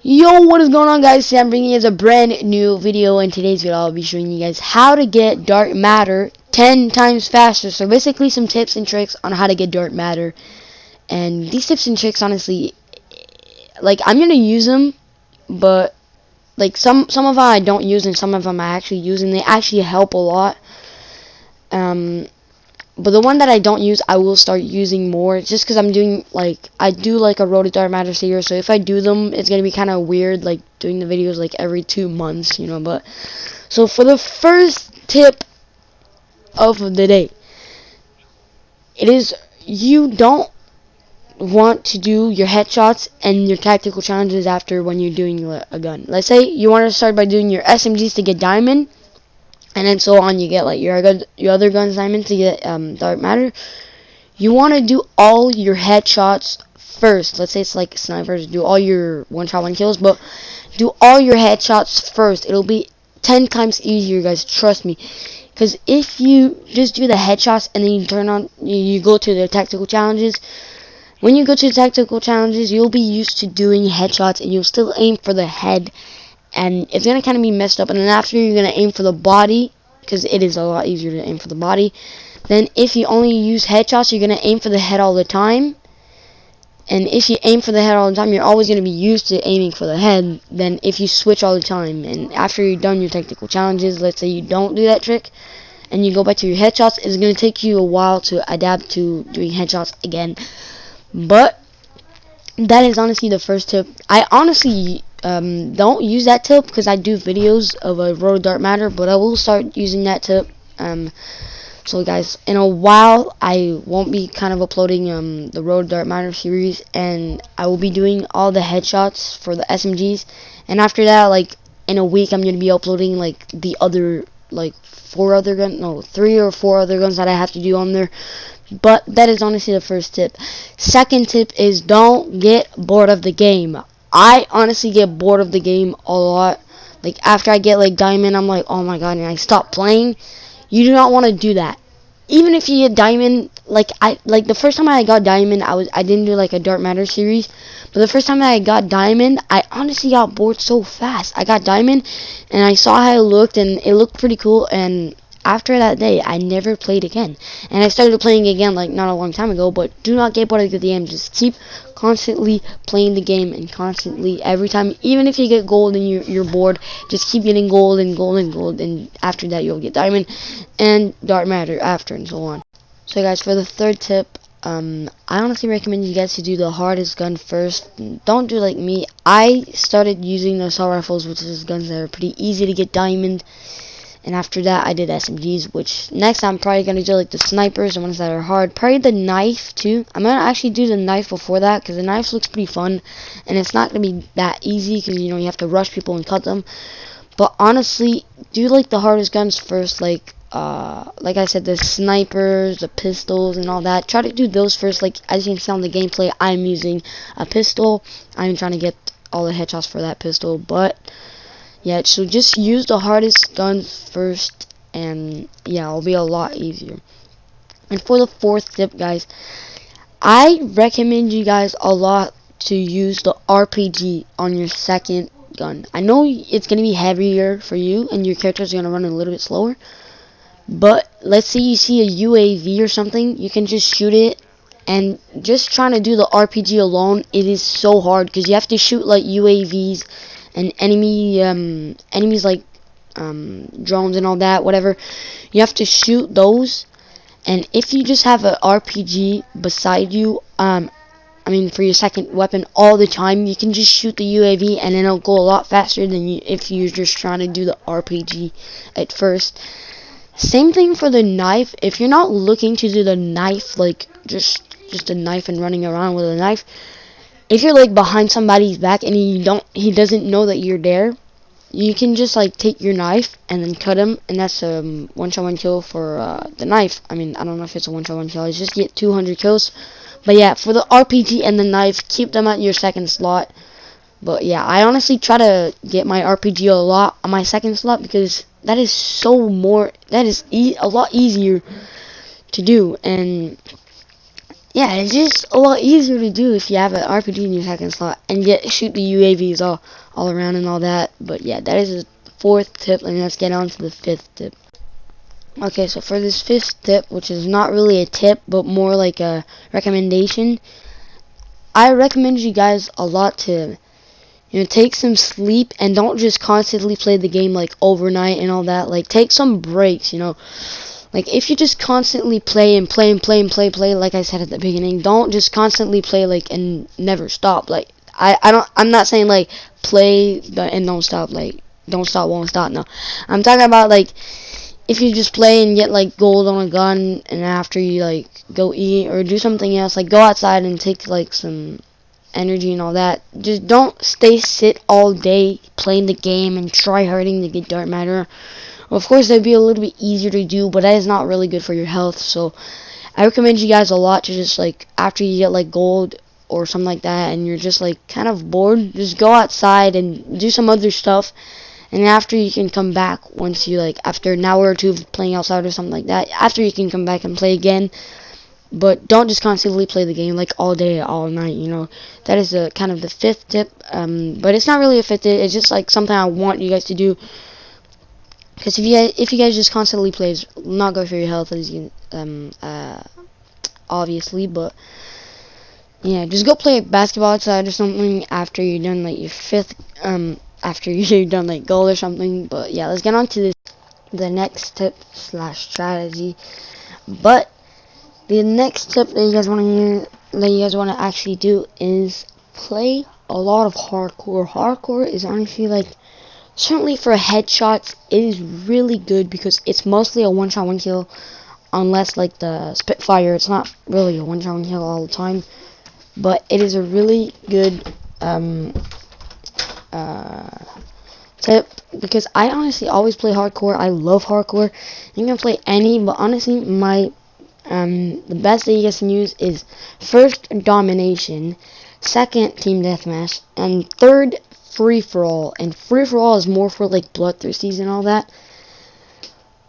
Yo, what is going on, guys? Today I'm bringing you guys a brand new video. In today's video, I'll be showing you guys how to get dark matter 10 times faster. So basically some tips and tricks on how to get dark matter. And these tips and tricks, honestly, like, I'm gonna use them, but like some of them I don't use and some of them I actually use, and they actually help a lot. But the one that I don't use, I will start using more, just because I'm doing, I do like a Road to Dark Matter series, so if I do them, it's going to be kind of weird, like, doing the videos, like, every 2 months, you know, but, so for the first tip of the day, it is, you don't want to do your headshots and your tactical challenges after when you're doing a gun. Let's say you want to start by doing your SMGs to get diamond, and then so on, you get like your other guns diamond to get dark matter. You want to do all your headshots first. Let's say it's like snipers, do all your one-shot one kills, but do all your headshots first. It'll be 10 times easier, guys, trust me. Because if you just do the headshots and then you turn on, you go to the tactical challenges. When you go to the tactical challenges, you'll be used to doing headshots and you'll still aim for the head. And it's going to kind of be messed up. And then after, you're going to aim for the body, because it is a lot easier to aim for the body. Then if you only use headshots, you're going to aim for the head all the time. And if you aim for the head all the time, you're always going to be used to aiming for the head. Then if you switch all the time, and after you're done your technical challenges, let's say you don't do that trick, and you go back to your headshots, it's going to take you a while to adapt to doing headshots again. But that is honestly the first tip. I honestly don't use that tip because I do videos of a Road to Dark Matter, but I will start using that tip. So guys, in a while I won't be kind of uploading the Road to Dark Matter series, and I will be doing all the headshots for the SMGs, and after that, like, in a week, I'm gonna be uploading like the other, like, 3 or 4 other guns that I have to do on there. But that is honestly the first tip. Second tip is don't get bored of the game. I honestly get bored of the game a lot. Like, after I get like diamond, I'm like, oh my god, and I stop playing. You do not want to do that. Even if you get diamond, like the first time I got diamond, I didn't do like a dark matter series, but the first time I got diamond, I honestly got bored so fast. I got diamond and I saw how it looked, and it looked pretty cool, and after that day, I never played again. And I started playing again, like, not a long time ago, but do not get bored of the game. Just keep constantly playing the game, and constantly, every time, even if you get gold and you're bored, just keep getting gold and gold and gold, and after that, you'll get diamond and dark matter after, and so on. So, guys, for the third tip, I honestly recommend you guys to do the hardest gun first. Don't do like me. I started using the assault rifles, which is guns that are pretty easy to get diamond. And after that, I did SMGs, which next I'm probably going to do like the snipers, the ones that are hard. Probably the knife, too. I'm going to actually do the knife before that, because the knife looks pretty fun. And it's not going to be that easy, because, you know, you have to rush people and cut them. But honestly, do like the hardest guns first, like I said, the snipers, the pistols, and all that. Try to do those first. Like, as you can see on the gameplay, I'm using a pistol. I'm trying to get all the headshots for that pistol, but yeah, so just use the hardest guns first, and yeah, it'll be a lot easier. And for the fourth tip, guys, I recommend you guys a lot to use the RPG on your second gun. I know it's going to be heavier for you, and your character's going to run a little bit slower, but let's say you see a UAV or something, you can just shoot it. And just trying to do the RPG alone, it is so hard, because you have to shoot like UAVs and enemies like drones and all that, whatever. You have to shoot those, and if you just have an RPG beside you, for your second weapon all the time, you can just shoot the UAV, and then it'll go a lot faster than if you're just trying to do the RPG at first. Same thing for the knife. If you're not looking to do the knife, like just a knife and running around with a knife, if you're like behind somebody's back and he doesn't know that you're there, you can just like take your knife and then cut him, and that's a one-shot one kill for the knife. I mean, I don't know if it's a one-shot one kill. It's just get 200 kills. But yeah, for the RPG and the knife, keep them at your second slot. But yeah, I honestly try to get my RPG a lot on my second slot, because that is a lot easier to do. And yeah, it's just a lot easier to do if you have an RPG in your second slot and get shoot the UAVs all around and all that. But yeah, that is the fourth tip, and let's get on to the fifth tip. Okay, so for this fifth tip, which is not really a tip but more like a recommendation, I recommend you guys a lot to take some sleep and don't just constantly play the game like overnight and all that. Like take some breaks. Like if you just constantly play and play and play and play, like I said at the beginning, don't just constantly play like and never stop. Like I'm not saying like play and don't stop, like don't stop, won't stop. No, I'm talking about like if you just play and get like gold on a gun, and after you like go eat or do something else, like go outside and take like some energy and all that. Just don't sit all day playing the game and try harding to get dark matter. Of course, that'd be a little bit easier to do, but that is not really good for your health. So I recommend you guys a lot to just like after you get like gold or something like that, and you're just like kind of bored, just go outside and do some other stuff. And after you can come back, once you like after an hour or two of playing outside or something like that, after you can come back and play again. But don't just constantly play the game like all day, all night. That is a kind of the fifth tip. But it's not really a fifth tip. It's just like something I want you guys to do. Because if you guys just constantly play, it's not good for your health, as you obviously. But yeah, just go play basketball outside or something after you're done like your fifth after you're done like goal or something. But yeah, let's get on to the next tip / strategy. But the next tip that you guys want to actually do is play a lot of hardcore. Hardcore is honestly like, certainly for headshots, it is really good because it's mostly a one-shot, one-kill, unless like the Spitfire, it's not really a one-shot, one-kill all the time, but it is a really good tip because I honestly always play hardcore. I love hardcore. You can play any, but honestly, the best that you guys can use is first domination, second team deathmatch, and third free-for-all. And free-for-all is more for like bloodthirsties and all that.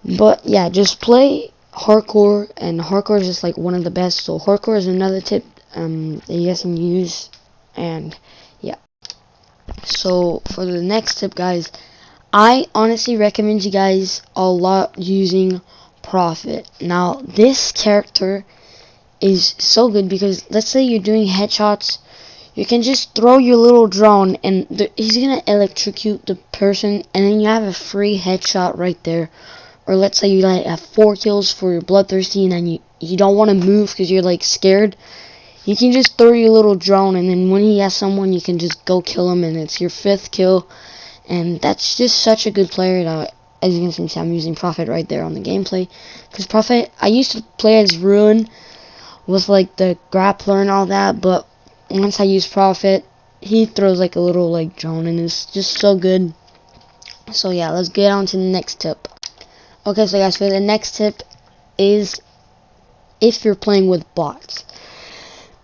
But yeah, just play hardcore, and hardcore is just like one of the best. So hardcore is another tip that you guys can use. And yeah, so for the next tip, guys, I honestly recommend you guys a lot using Prophet. Now this character is so good because let's say you're doing headshots, you can just throw your little drone and he's gonna electrocute the person, and then you have a free headshot right there. Or let's say you like have 4 kills for your bloodthirsty, and then you don't want to move because you're like scared. You can just throw your little drone, and then when he has someone, you can just go kill him, and it's your 5th kill. And that's just such a good player. Now, as you can see, I'm using Prophet right there on the gameplay. Because Prophet, I used to play as Ruin with like the grappler and all that, but once I use Prophet, he throws like a little like drone, and it's just so good. So yeah, let's get on to the next tip. Okay, so guys, for the next tip is if you're playing with bots.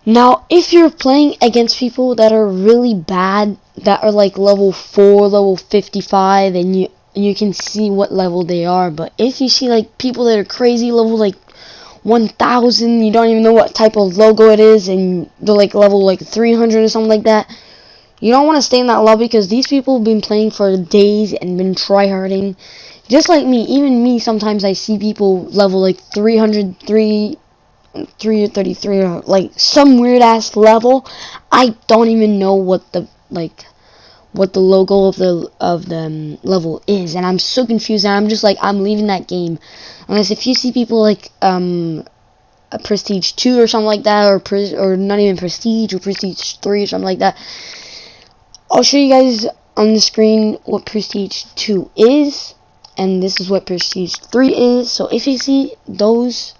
Now, if you're playing against people that are really bad, that are like level 4, level 55, and you can see what level they are, but if you see like people that are crazy level like 1000, you don't even know what type of logo it is, and they're like level like 300 or something like that, you don't want to stay in that lobby because these people have been playing for days and been tryharding. Just like me, even me, sometimes I see people level like 303, 333, or like some weird ass level. I don't even know what the logo of the level is, and I'm so confused. And I'm just like, I'm leaving that game. Unless if you see people like a prestige 2 or something like that, or not even prestige, or prestige 3 or something like that. I'll show you guys on the screen what prestige 2 is, and this is what prestige 3 is. So if you see those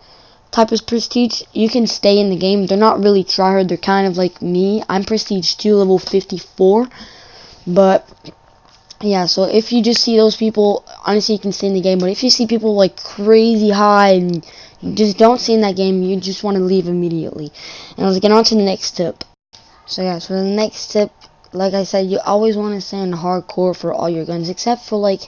type of prestige, you can stay in the game. They're not really tryhard, they're kind of like me. I'm prestige 2, level 54. But yeah, so if you just see those people, honestly, you can stay in the game. But if you see people like crazy high and you just don't stay in that game, you just want to leave immediately. And let's get on to the next tip. So yeah, so the next tip, like I said, you always want to stay in hardcore for all your guns, except for like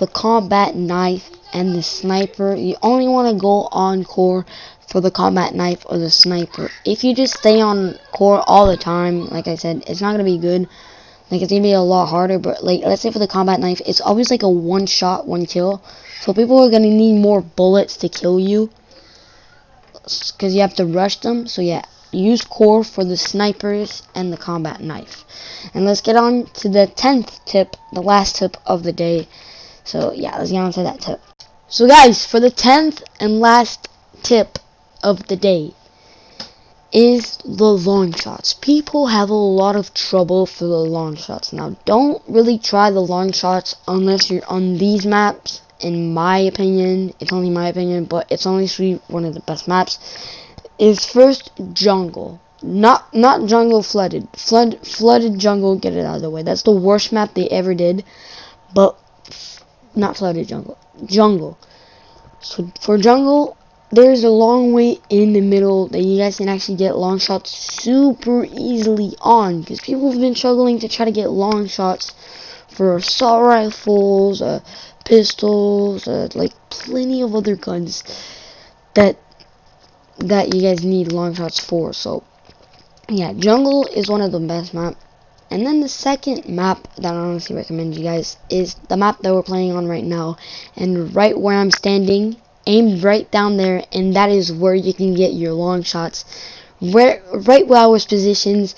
the combat knife and the sniper, you only want to go on core for the combat knife or the sniper. If you just stay on core all the time, like I said, it's not going to be good. Like, it's going to be a lot harder, but, like, let's say for the combat knife, it's always, like, a one shot, one kill. So people are going to need more bullets to kill you, because you have to rush them. So, yeah, use core for the snipers and the combat knife. And let's get on to the 10th tip, the last tip of the day. So, yeah, let's get on to that tip. So, guys, for the 10th and last tip of the day is the long shots. People have a lot of trouble for the long shots. Now, don't really try the long shots unless you're on these maps. In my opinion, it's only my opinion, but it's honestly one of the best maps. Is first jungle, not jungle flooded. Flooded jungle, get it out of the way. That's the worst map they ever did. But not flooded jungle. Jungle. So for jungle, there's a long way in the middle that you guys can actually get long shots super easily on, because people have been struggling to try to get long shots for assault rifles, pistols, like plenty of other guns that you guys need long shots for. So yeah, jungle is one of the best maps. And then the second map that I honestly recommend you guys is the map that we're playing on right now, and right where I'm standing, aimed right down there, and that is where you can get your long shots. Right where I was positioned,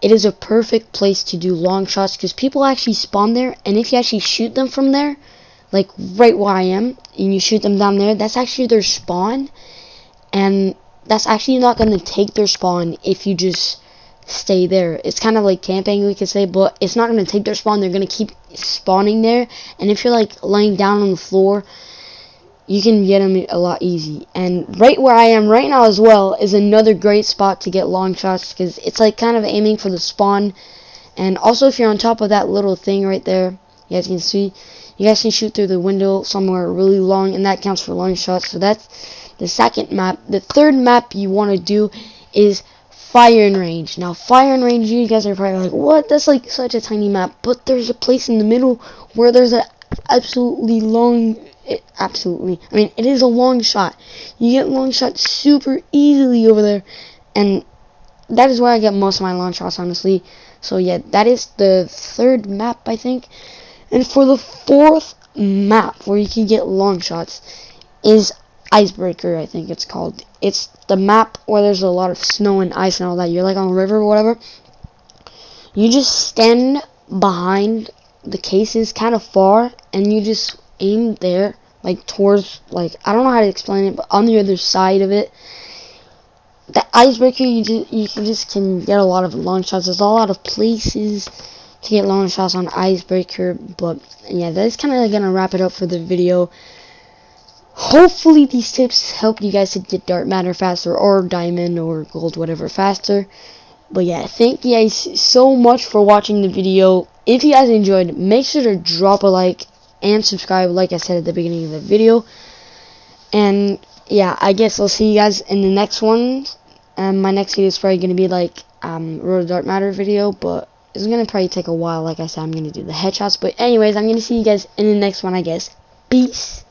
it is a perfect place to do long shots, because people actually spawn there, and if you actually shoot them from there, like right where I am, and you shoot them down there, that's actually their spawn, and that's actually not going to take their spawn if you just stay there. It's kind of like camping, we could say, but it's not going to take their spawn. They're going to keep spawning there, and if you're like laying down on the floor, you can get them a lot easy. And right where I am right now as well is another great spot to get long shots, because it's like kind of aiming for the spawn. And also, if you're on top of that little thing right there, you guys can see, you guys can shoot through the window somewhere really long, and that counts for long shots. So that's the second map. The third map you want to do is fire and range. Now, fire and range, you guys are probably like, what? That's like such a tiny map. But there's a place in the middle where there's a absolutely long, I mean, it is a long shot. You get long shots super easily over there, and that is where I get most of my long shots, honestly. So yeah, that is the third map, I think. And for the fourth map where you can get long shots is Icebreaker, I think it's called. It's the map where there's a lot of snow and ice and all that. You're like on a river or whatever. You just stand behind the cases kind of far, and you just aim there, like towards, like, I don't know how to explain it, but on the other side of it. The Icebreaker, you can get a lot of long shots. There's a lot of places to get long shots on Icebreaker. But yeah, that's kind of gonna wrap it up for the video. Hopefully these tips help you guys to get dark matter faster, or diamond or gold, whatever, faster. But yeah, thank you guys so much for watching the video. If you guys enjoyed, make sure to drop a like and subscribe, like I said at the beginning of the video. And yeah, I guess I'll see you guys in the next one. My next video is probably going to be like Road to Dark Matter video, but it's going to probably take a while. Like I said, I'm going to do the headshots. But anyways, I'm going to see you guys in the next one, I guess. Peace.